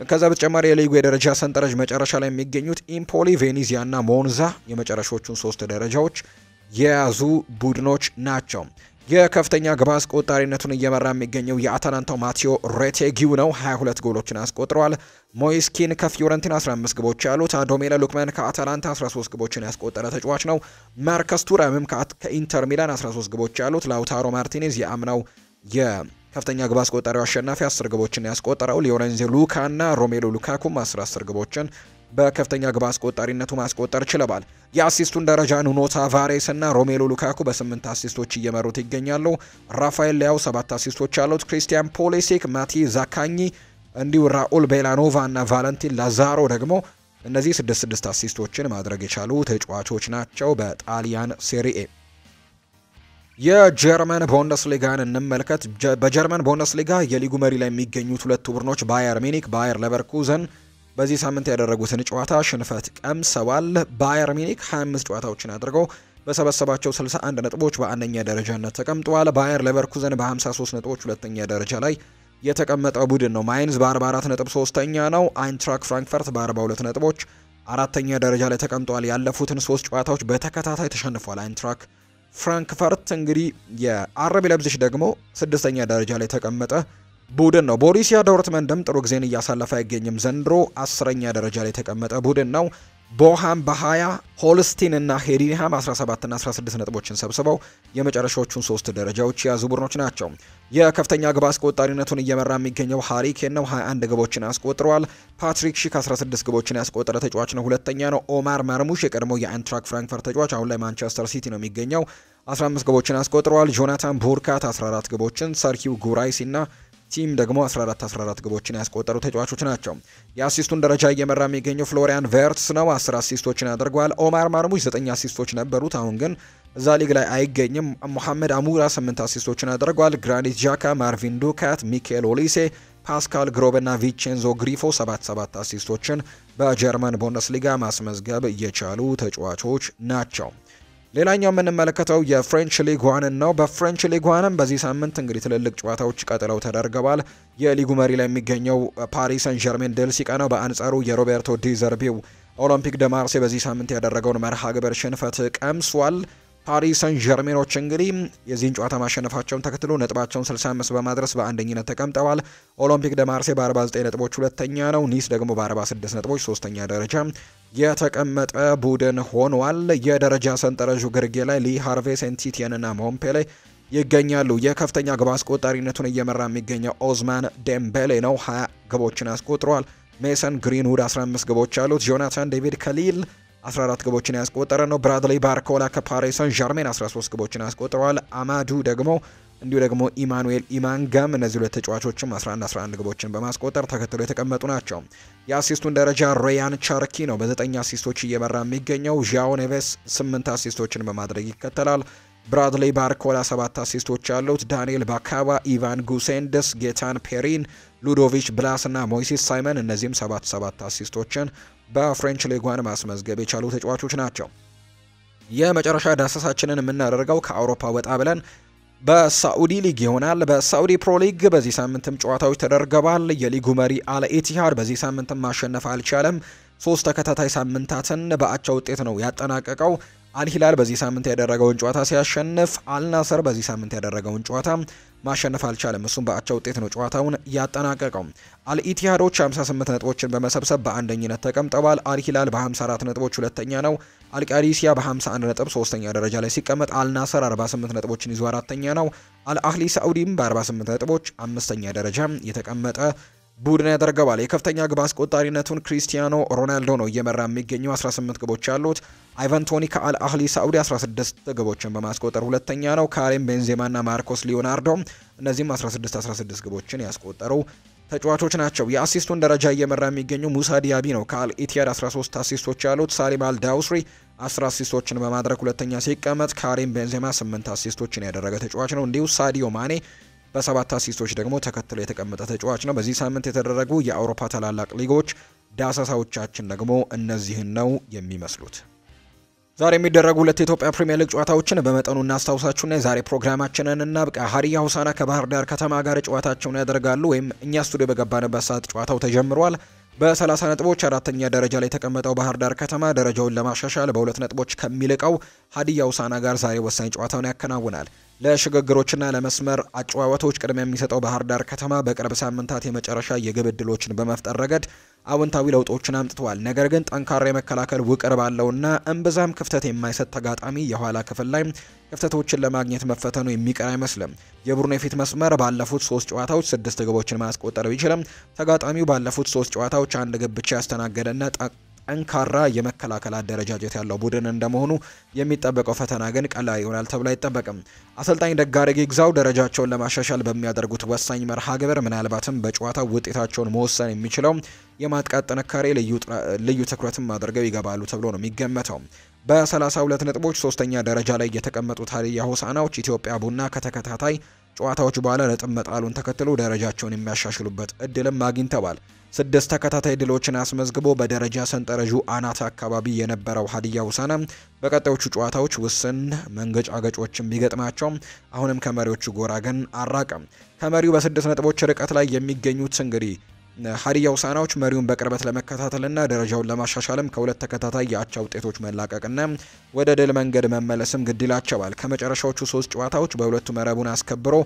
A: ከዛ በተጨማሪ የሊጉ የደረጃ ሰንጠረዥ መጨረሻ ላይ የሚገኙት ኢምፖሊ፣ ቬኔዚያ እና ሞንዛ የመጨረሻዎቹን 3 ደረጃዎች የያዙ ቡድኖች ናቸው። የከፍተኛ ግብ አስቆጣሪነቱን እየመራ የሚገኘው የአታላንታው ማቴዮ ሬቴጊው ነው። 22 ጎሎችን አስቆጥሯል። ሞይስኪን ከፊዮረንቲና 15 ግቦች ያሉት፣ አዶሜላ ሉክማን ከአታላንታ 13 ግቦችን ያስቆጠረ ተጫዋች ነው። ማርከስ ቱራምም ከኢንተር ሚላን 13 ግቦች ያሉት፣ ላውታሮ ማርቲኔዝ የአምናው የከፍተኛ ግብ አስቆጣሪው አሸናፊ 10 ግቦችን ያስቆጠረው፣ ሊዮሬንዞ ሉካ እና ሮሜሎ ሉካኩም 10 ግቦችን በከፍተኛ ግብ አስቆጣሪነቱ ማስቆጠር ችለዋል። የአሲስቱን ደረጃ ኑኖ ታቫሬስ እና ሮሜሎ ሉካኩ በ8 አሲስቶች እየመሩት ይገኛሉ። ራፋኤል ሊያው 7 አሲስቶች ያሉት፣ ክሪስቲያን ፖሊሲክ፣ ማቲ ዛካኝ እንዲሁ ራኡል ቤላኖቫ እና ቫለንቲን ላዛሮ ደግሞ እነዚህ 6 አሲስቶችን ማድረግ የቻሉ ተጫዋቾች ናቸው። በጣሊያን ሴሪኤ የጀርመን ቡንደስሊጋን እንመልከት። በጀርመን ቡንደስሊጋ የሊጉ መሪ ላይ የሚገኙት ሁለቱ ቡድኖች ባየር ሚኒክ፣ ባየር ሌቨርኩዘን በዚህ ሳምንት ያደረጉትን ጨዋታ ሽንፈት ቀምሰዋል። ባየር ሚኒክ 25 ጨዋታዎችን አድርገው በሰበሰባቸው 61 ነጥቦች በአንደኛ ደረጃነት ተቀምጠዋል። ባየር ሌቨርኩዘን በ53 ነጥቦች ሁለተኛ ደረጃ ላይ የተቀመጠው ቡድን ነው። ማይንዝ በ44 ነጥብ ሶስተኛ ነው። አይንትራክ ፍራንክፈርት በ42 ነጥቦች አራተኛ ደረጃ ላይ ተቀምጠዋል። ያለፉትን 3 ጨዋታዎች በተከታታይ ተሸንፏል አይንትራክ ፍራንክፈርት። እንግዲህ የአርቢ ላይፕዚግ ደግሞ 6ኛ ደረጃ ላይ የተቀመጠ ቡድን ነው። ቦሩሲያ ዶርትመንድም ጥሩ ጊዜን እያሳለፈ አይገኝም። ዘንድሮ 10ኛ ደረጃ ላይ የተቀመጠ ቡድን ነው። ቦሃም በ20 ሆልስቲን እና ሄዲንሃም 17 እና 16 ነጥቦችን ሰብስበው የመጨረሻዎቹን 3 ደረጃዎች የያዙ ቡድኖች ናቸው። የከፍተኛ ግብ አስቆጣሪነቱን እየመራ የሚገኘው ሃሪ ኬን ነው። 21 ግቦችን አስቆጥሯል። ፓትሪክ ሺክ 16 ግቦችን ያስቆጠረ ተጫዋች ነው። ሁለተኛ ነው ኦማር መርሙሽ የቀድሞው የአይንትራክ ፍራንክፈርት ተጫዋች አሁን ላይ ማንቸስተር ሲቲ ነው የሚገኘው። 15 ግቦችን አስቆጥሯል። ጆናታን ቡርካት 14 ግቦችን፣ ሰርኪው ጉራይሲ እና ቲም ደግሞ 14 ግቦችን ያስቆጠሩ ተጫዋቾች ናቸው። የአሲስቱን ደረጃ እየመራ የሚገኘው ፍሎሪያን ቨርትስ ነው። 10 አሲስቶችን አድርጓል። ኦማር ማርሙሽ 9 አሲስቶች ነበሩት። አሁን ግን እዛ ሊግ ላይ አይገኝም። ሙሐመድ አሙራ 8 አሲስቶችን አድርጓል። ግራኒት ጃካ፣ ማርቪን ዱካት፣ ሚካኤል ኦሊሴ፣ ፓስካል ግሮብ እና ቪቼንዞ ግሪፎ 7 አሲስቶችን በጀርመን ቡንደስሊጋ ማስመዝገብ የቻሉ ተጫዋቾች ናቸው። ሌላኛው የምንመለከተው የፍሬንች ሊግ ዋንን ነው። በፍሬንች ሊግ ዋንም በዚህ ሳምንት እንግዲህ ትልልቅ ጨዋታዎች ቀጥለው ተደርገዋል። የሊጉ መሪ ላይ የሚገኘው ፓሪስ ሰን ዠርሜን ድል ሲቀናው፣ በአንጻሩ የሮቤርቶ ዲ ዘርቢው ኦሎምፒክ ደ ማርሴ በዚህ ሳምንት ያደረገውን መርሃ ግብር ሽንፈት ቀምሷል። ፓሪስ ሰን ዠርሜኖች እንግዲህ የዚህን ጨዋታ ማሸነፋቸውን ተከትሎ ነጥባቸውን 65 በማድረስ በአንደኝነት ተቀምጠዋል። ኦሎምፒክ ደ ማርሴ በ49 ነጥቦች ሁለተኛ ነው። ኒስ ደግሞ በ46 ነጥቦች ሶስተኛ ደረጃ የተቀመጠ ቡድን ሆኗል። የደረጃ ሰንጠረዡ ግርጌ ላይ ሊ ሃርቬ፣ ሴንት ኢቲየን እና ሞምፔሌ ይገኛሉ። የከፍተኛ ግብ አስቆጣሪነቱን እየመራ የሚገኘው ኦዝማን ዴምቤሌ ነው። 20 ግቦችን አስቆጥሯል። ሜሰን ግሪንውድ 15 ግቦች አሉት። ጆናታን ዴቪድ ከሊል 14 ግቦችን ያስቆጠረ ነው። ብራድሊ ባርኮላ ከፓሪስ ሰን ዠርሜን 13 ግቦችን አስቆጥረዋል። አማዱ ደግሞ እንዲሁ ደግሞ ኢማኑኤል ኢማንጋም እነዚህ ሁለት ተጫዋቾችም 11 ግቦችን በማስቆጠር ተከትሎ የተቀመጡ ናቸው። የአሲስቱን ደረጃ ሬያን ቻርኪ ነው በ9 አሲስቶች እየመራ የሚገኘው። ዣኦ ኔቬስ 8 አሲስቶችን በማድረግ ይከተላል። ብራድሊ ባርኮላ 7 አሲስቶች ያሉት። ዳንኤል ባካባ፣ ኢቫን ጉሴንደስ፣ ጌታን ፔሪን፣ ሉዶቪች ብላስ እና ሞይሲስ ሳይመን እነዚህም 7 አሲስቶችን በፍሬንች ሊግ ዋን ማስመዝገብ የቻሉ ተጫዋቾች ናቸው። የመጨረሻ ዳሰሳችንን የምናደርገው ከአውሮፓ ወጣ ብለን በሳዑዲ ሊግ ይሆናል። በሳዑዲ ፕሮ ሊግ በዚህ ሳምንትም ጨዋታዎች ተደርገዋል። የሊጉ መሪ አል ኢቲሃድ በዚህ ሳምንትም ማሸነፍ አልቻለም። 3 ተከታታይ ሳምንታትን በአቻ ውጤት ነው ያጠናቀቀው። አልሂላል በዚህ ሳምንት ያደረገውን ጨዋታ ሲያሸንፍ፣ አልናስር በዚህ ሳምንት ያደረገውን ጨዋታ ማሸነፍ አልቻለም። እሱም በአቻ ውጤት ነው ጨዋታውን ያጠናቀቀው። አልኢቲሃዶች 58 ነጥቦችን በመሰብሰብ በአንደኝነት ተቀምጠዋል። አልሂላል በ54 ነጥቦች ሁለተኛ ነው። አልቃዲሲያ በ51 ነጥብ ሶስተኛ ደረጃ ላይ ሲቀመጥ፣ አልናስር 48 ነጥቦችን ይዞ አራተኛ ነው። አልአህሊ ሳዑዲም በ48 ነጥቦች አምስተኛ ደረጃ የተቀመጠ ቡድን ያደርገዋል። የከፍተኛ ግብ አስቆጣሪነቱን ክሪስቲያኖ ሮናልዶ ነው እየመራ የሚገኘው 18 ግቦች ያሉት። አይቫን ቶኒ ከአል አህሊ ሳዑዲ 16 ግቦችን በማስቆጠር ሁለተኛ ነው። ካሪም ቤንዜማ እና ማርኮስ ሊዮናርዶ እነዚህም 16 ግቦችን ያስቆጠሩ ተጫዋቾች ናቸው። የአሲስቱን ደረጃ እየመራ የሚገኘው ሙሳ ዲያቢ ነው ከአል ኢቲያድ 13 አሲስቶች ያሉት። ሳሊም አል ዳውስሪ 10 አሲስቶችን በማድረግ ሁለተኛ ሲቀመጥ፣ ካሪም ቤንዜማ 8 አሲስቶችን ያደረገ ተጫዋች ነው። እንዲሁ ሳዲዮ ማኔ በ7 አሲስቶች ደግሞ ተከትሎ የተቀመጠ ተጫዋች ነው። በዚህ ሳምንት የተደረጉ የአውሮፓ ታላላቅ ሊጎች ዳሰሳዎቻችን ደግሞ እነዚህን ነው የሚመስሉት። ዛሬ የሚደረጉ ሁለት የኢትዮጵያ ፕሪሚየር ሊግ ጨዋታዎችን በመጠኑ እናስታውሳችሁና የዛሬ ፕሮግራማችንን እናብቃ። ሀዲያ ሆሳዕና ከባህር ዳር ከተማ ጋር ጨዋታቸውን ያደርጋሉ። ወይም እኛ ስቱዲዮ በገባንበት ሰዓት ጨዋታው ተጀምሯል። በ30 ነጥቦች አራተኛ ደረጃ ላይ የተቀመጠው ባህር ዳር ከተማ ደረጃውን ለማሻሻል በ2 ነጥቦች ከሚልቀው ሀዲያ ሆሳዕና ጋር ዛሬ ወሳኝ ጨዋታውን ያከናውናል። ለሽግግሮችና ለመስመር አጨዋወቶች ቅድሚያ የሚሰጠው ባህር ዳር ከተማ በቅርብ ሳምንታት የመጨረሻ የግብ ዕድሎችን በመፍጠር ረገድ አዎንታዊ ለውጦችን አምጥቷል። ነገር ግን ጠንካራ የመከላከል ውቅር ባለውና እምብዛም ክፍተት የማይሰጥ ተጋጣሚ የኋላ ክፍል ላይ ክፍተቶችን ለማግኘት መፈተኑ የሚቀር አይመስልም። የቡድኑ የፊት መስመር ባለፉት 3 ጨዋታዎች 6 ግቦችን ማስቆጠር ቢችልም ተጋጣሚው ባለፉት 3 ጨዋታዎች 1 ግብ ብቻ ያስተናገደና ጠንካራ የመከላከል አደረጃጀት ያለው ቡድን እንደመሆኑ የሚጠበቀው ፈተና ግን ቀላል ይሆናል ተብሎ አይጠበቅም። አሰልጣኝ ደጋረጊ ግዛው ደረጃቸውን ለማሻሻል በሚያደርጉት ወሳኝ መርሃ ግብር ምናልባትም በጨዋታው ውጤታቸውን መወሰን የሚችለው የማጥቃት ጥንካሬ ልዩ ትኩረትም አድርገው ይገባሉ ተብሎ ነው የሚገመተው። በ32 ነጥቦች 3ኛ ደረጃ ላይ የተቀመጡት ሀዲያ ሆሳዕናዎች ኢትዮጵያ ቡና ከተከታታይ ጨዋታዎች በኋላ ነጥብ መጣሉን ተከትሎ ደረጃቸውን የሚያሻሽሉበት እድልም አግኝተዋል። 6 ተከታታይ ድሎችን አስመዝግቦ በደረጃ ሰንጠረዡ አናት አካባቢ የነበረው ሀዲያ ሆሳዕና በቀጣዮቹ ጨዋታዎች ውስን መንገጫገጮችን ቢገጥማቸው አሁንም ከመሪዎቹ ጎራ ግን አራቀም። ከመሪው በ6 ነጥቦች ርቀት ላይ የሚገኙት እንግዲህ ሀዲያ ሆሳዕናዎች መሪውን በቅርበት ለመከታተልና ደረጃውን ለማሻሻልም ከ2 ተከታታይ የአቻ ውጤቶች መላቀቅና ወደ ድል መንገድ መመለስም ግድ ይላቸዋል። ከመጨረሻዎቹ 3 ጨዋታዎች በሁለቱ መረቡን አስከብሮ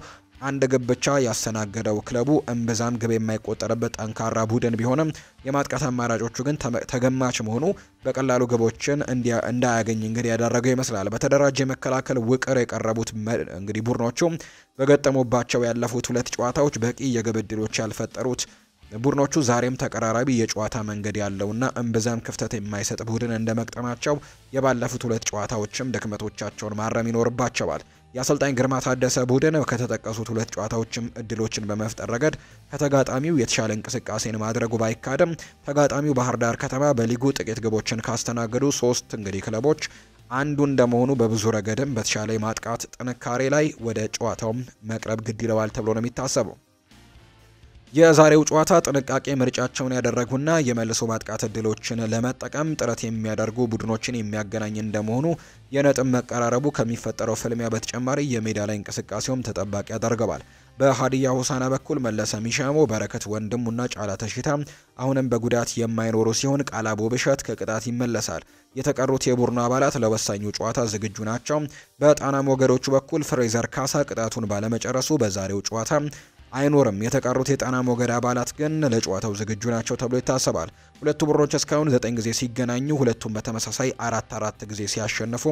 A: 1 ግብ ብቻ ያስተናገደው ክለቡ እምብዛም ግብ የማይቆጠርበት ጠንካራ ቡድን ቢሆንም የማጥቃት አማራጮቹ ግን ተገማች መሆኑ በቀላሉ ግቦችን እንዳያገኝ እንግዲህ ያደረገው ይመስላል። በተደራጀ የመከላከል ውቅር የቀረቡት እንግዲህ ቡድኖቹ በገጠሙባቸው ያለፉት 2 ጨዋታዎች በቂ የግብ ዕድሎች ያልፈጠሩት ቡድኖቹ ዛሬም ተቀራራቢ የጨዋታ መንገድ ያለውና እምብዛም ክፍተት የማይሰጥ ቡድን እንደመቅጠማቸው የባለፉት 2 ጨዋታዎችም ድክመቶቻቸውን ማረም ይኖርባቸዋል። የአሰልጣኝ ግርማ ታደሰ ቡድን ከተጠቀሱት 2 ጨዋታዎችም እድሎችን በመፍጠር ረገድ ከተጋጣሚው የተሻለ እንቅስቃሴን ማድረጉ ባይካድም ተጋጣሚው ባህር ዳር ከተማ በሊጉ ጥቂት ግቦችን ካስተናገዱ 3 እንግዲህ ክለቦች አንዱ እንደመሆኑ በብዙ ረገድም በተሻለ ማጥቃት ጥንካሬ ላይ ወደ ጨዋታውም መቅረብ ግድ ይለዋል ተብሎ ነው የሚታሰበው። የዛሬው ጨዋታ ጥንቃቄ ምርጫቸውን ያደረጉና የመልሶ ማጥቃት እድሎችን ለመጠቀም ጥረት የሚያደርጉ ቡድኖችን የሚያገናኝ እንደመሆኑ የነጥብ መቀራረቡ ከሚፈጠረው ፍልሚያ በተጨማሪ የሜዳ ላይ እንቅስቃሴውም ተጠባቂ ያደርገዋል። በሀዲያ ሆሳዕና በኩል መለሰ ሚሻሞ፣ በረከት ወንድሙና ጫላ ተሽታ አሁንም በጉዳት የማይኖሩ ሲሆን ቃላቦ ብሸት ከቅጣት ይመለሳል። የተቀሩት የቡድኑ አባላት ለወሳኙ ጨዋታ ዝግጁ ናቸው። በጣና ሞገዶቹ በኩል ፍሬዘር ካሳ ቅጣቱን ባለመጨረሱ በዛሬው ጨዋታ አይኖርም። የተቀሩት የጣና ሞገድ አባላት ግን ለጨዋታው ዝግጁ ናቸው ተብሎ ይታሰባል። ሁለቱ ቡድኖች እስካሁን 9 ጊዜ ሲገናኙ ሁለቱም በተመሳሳይ 4 ጊዜ ሲያሸንፉ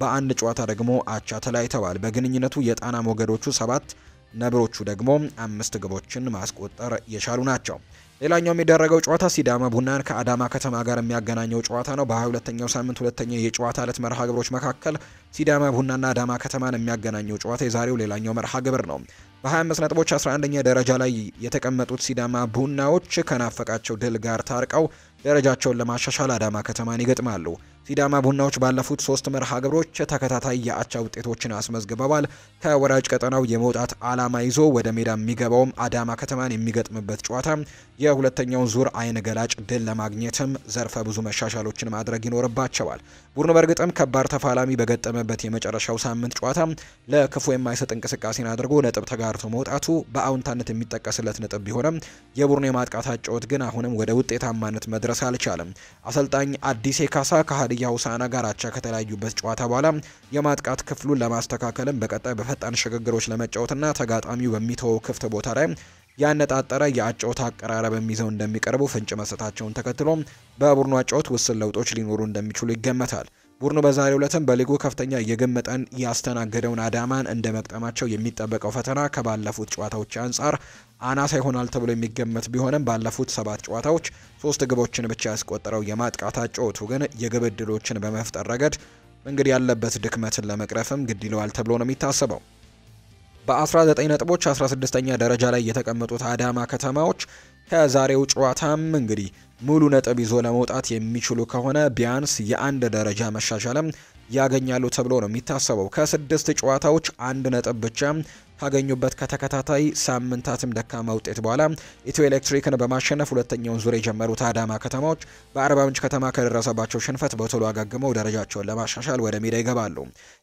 A: በአንድ ጨዋታ ደግሞ አቻ ተለያይተዋል። በግንኙነቱ የጣና ሞገዶቹ 7 ነብሮቹ ደግሞ 5 ግቦችን ማስቆጠር የቻሉ ናቸው። ሌላኛው የሚደረገው ጨዋታ ሲዳማ ቡናን ከአዳማ ከተማ ጋር የሚያገናኘው ጨዋታ ነው። በ22ኛው ሳምንት ሁለተኛው የጨዋታ ዕለት መርሃ ግብሮች መካከል ሲዳማ ቡናና አዳማ ከተማን የሚያገናኘው ጨዋታ የዛሬው ሌላኛው መርሃ ግብር ነው። በ25 ነጥቦች 11ኛ ደረጃ ላይ የተቀመጡት ሲዳማ ቡናዎች ከናፈቃቸው ድል ጋር ታርቀው ደረጃቸውን ለማሻሻል አዳማ ከተማን ይገጥማሉ። ሲዳማ ቡናዎች ባለፉት 3 መርሃ ግብሮች ተከታታይ የአቻ ውጤቶችን አስመዝግበዋል። ከወራጅ ቀጠናው የመውጣት ዓላማ ይዞ ወደ ሜዳ የሚገባውም አዳማ ከተማን የሚገጥምበት ጨዋታ የሁለተኛውን ዙር አይን ገላጭ ድል ለማግኘትም ዘርፈ ብዙ መሻሻሎችን ማድረግ ይኖርባቸዋል። ቡድኑ በእርግጥም ከባድ ተፋላሚ በገጠመበት የመጨረሻው ሳምንት ጨዋታ ለክፉ የማይሰጥ እንቅስቃሴን አድርጎ ነጥብ ተጋርቶ መውጣቱ በአውንታነት የሚጠቀስለት ነጥብ ቢሆንም የቡድኑ የማጥቃት አጨዋወት ግን አሁንም ወደ ውጤታማነት መድረስ አልቻለም። አሰልጣኝ አዲሴ ካሳ ከሀዲያ ሆሳዕና ጋር አቻ ከተለያዩበት ጨዋታ በኋላ የማጥቃት ክፍሉን ለማስተካከልም በቀጣይ በፈጣን ሽግግሮች ለመጫወትና ተጋጣሚው በሚተወው ክፍት ቦታ ላይ ያነጣጠረ የአጨዋወት አቀራረብ ይዘው እንደሚቀርቡ ፍንጭ መስጠታቸውን ተከትሎ በቡድኑ አጨዋወት ውስን ለውጦች ሊኖሩ እንደሚችሉ ይገመታል። ቡድኑ በዛሬው ዕለትም በሊጉ ከፍተኛ የግብ መጠን ያስተናገደውን አዳማን እንደ መቅጠማቸው የሚጠበቀው ፈተና ከባለፉት ጨዋታዎች አንጻር አናሳ ይሆናል ተብሎ የሚገመት ቢሆንም ባለፉት 7 ጨዋታዎች 3 ግቦችን ብቻ ያስቆጠረው የማጥቃት አጨዋወቱ ግን የግብ ዕድሎችን በመፍጠር ረገድ እንግዲህ ያለበት ድክመትን ለመቅረፍም ግድ ይለዋል ተብሎ ነው የሚታሰበው። በ19 ነጥቦች 16ኛ ደረጃ ላይ የተቀመጡት አዳማ ከተማዎች ከዛሬው ጨዋታም እንግዲህ ሙሉ ነጥብ ይዞ ለመውጣት የሚችሉ ከሆነ ቢያንስ የአንድ ደረጃ መሻሻልም ያገኛሉ ተብሎ ነው የሚታሰበው። ከ6 ጨዋታዎች 1 ነጥብ ብቻ ካገኙበት ከተከታታይ ሳምንታትም ደካማ ውጤት በኋላ ኢትዮ ኤሌክትሪክን በማሸነፍ ሁለተኛውን ዙር የጀመሩት አዳማ ከተማዎች በአርባ ምንጭ ከተማ ከደረሰባቸው ሽንፈት በቶሎ አጋግመው ደረጃቸውን ለማሻሻል ወደ ሜዳ ይገባሉ።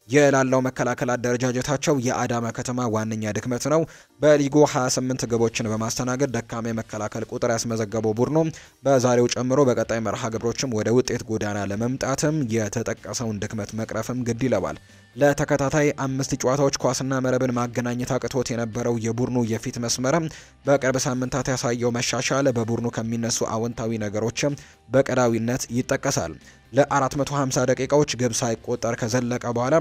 A: የላላው መከላከል አደረጃጀታቸው የአዳማ ከተማ ዋነኛ ድክመት ነው። በሊጉ 28 ግቦችን በማስተናገድ ደካማ የመከላከል ቁጥር ያስመዘገበው ቡድኑ በዛሬው ጨምሮ በቀጣይ መርሃ ግብሮችም ወደ ውጤት ጎዳና ለመምጣትም የተጠቀሰውን ድክመት መቅረፍም ግድ ይለዋል። ለተከታታይ 5 ጨዋታዎች ኳስና መረብን ማገናኘት አቅቶት የነበረው የቡድኑ የፊት መስመርም በቅርብ ሳምንታት ያሳየው መሻሻል በቡድኑ ከሚነሱ አዎንታዊ ነገሮችም በቀዳሚነት ይጠቀሳል። ለ450 ደቂቃዎች ግብ ሳይቆጠር ከዘለቀ በኋላ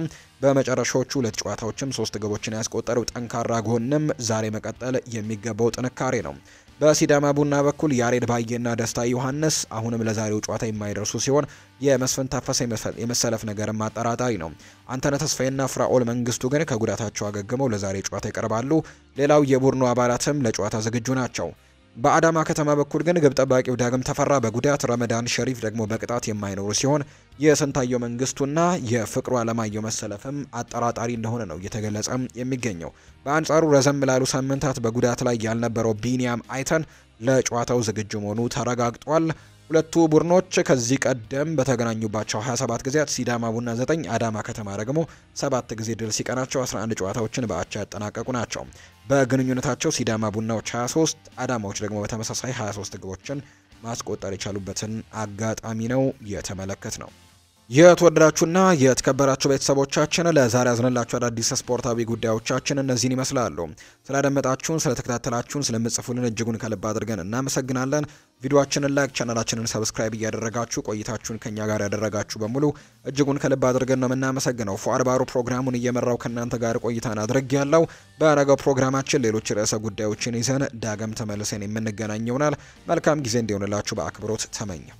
A: በመጨረሻዎቹ 2 ጨዋታዎችም 3 ግቦችን ያስቆጠረው ጠንካራ ጎንም ዛሬ መቀጠል የሚገባው ጥንካሬ ነው። በሲዳማ ቡና በኩል ያሬድ ባዬና ደስታ ዮሐንስ አሁንም ለዛሬው ጨዋታ የማይደርሱ ሲሆን የመስፍን ታፈሰ የመሰለፍ ነገርም አጠራጣሪ ነው። አንተነህ ተስፋዬና ፍራኦል መንግስቱ ግን ከጉዳታቸው አገግመው ለዛሬ ጨዋታ ይቀርባሉ። ሌላው የቡድኑ አባላትም ለጨዋታ ዝግጁ ናቸው። በአዳማ ከተማ በኩል ግን ግብ ጠባቂው ዳግም ተፈራ በጉዳት ረመዳን ሸሪፍ ደግሞ በቅጣት የማይኖሩ ሲሆን የስንታየው መንግስቱና የፍቅሩ አለማየሁ መሰለፍም አጠራጣሪ እንደሆነ ነው እየተገለጸ የሚገኘው። በአንጻሩ ረዘም ላሉ ሳምንታት በጉዳት ላይ ያልነበረው ቢኒያም አይተን ለጨዋታው ዝግጁ መሆኑ ተረጋግጧል። ሁለቱ ቡድኖች ከዚህ ቀደም በተገናኙባቸው 27 ጊዜያት ሲዳማ ቡና 9 አዳማ ከተማ ደግሞ 7 ጊዜ ድል ሲቀናቸው 11 ጨዋታዎችን በአቻ ያጠናቀቁ ናቸው። በግንኙነታቸው ሲዳማ ቡናዎች 23 አዳማዎች ደግሞ በተመሳሳይ 23 ግቦችን ማስቆጠር የቻሉበትን አጋጣሚ ነው የተመለከት ነው። የተወደዳችሁና የተከበራችሁ ቤተሰቦቻችን ለዛሬ ያዝነላችሁ አዳዲስ ስፖርታዊ ጉዳዮቻችን እነዚህን ይመስላሉ። ስላደመጣችሁን፣ ስለተከታተላችሁን፣ ስለምጽፉልን እጅጉን ከልብ አድርገን እናመሰግናለን። ቪዲዮአችንን ላይክ፣ ቻናላችንን ሰብስክራይብ እያደረጋችሁ ቆይታችሁን ከኛ ጋር ያደረጋችሁ በሙሉ እጅጉን ከልብ አድርገን ነው የምናመሰግነው። ፉአድ ባሩ ፕሮግራሙን እየመራው ከእናንተ ጋር ቆይታን አድርጌያለሁ። በነገው ፕሮግራማችን ሌሎች ርዕሰ ጉዳዮችን ይዘን ዳግም ተመልሰን የምንገናኝ ይሆናል። መልካም ጊዜ እንዲሆንላችሁ በአክብሮት ተመኘው።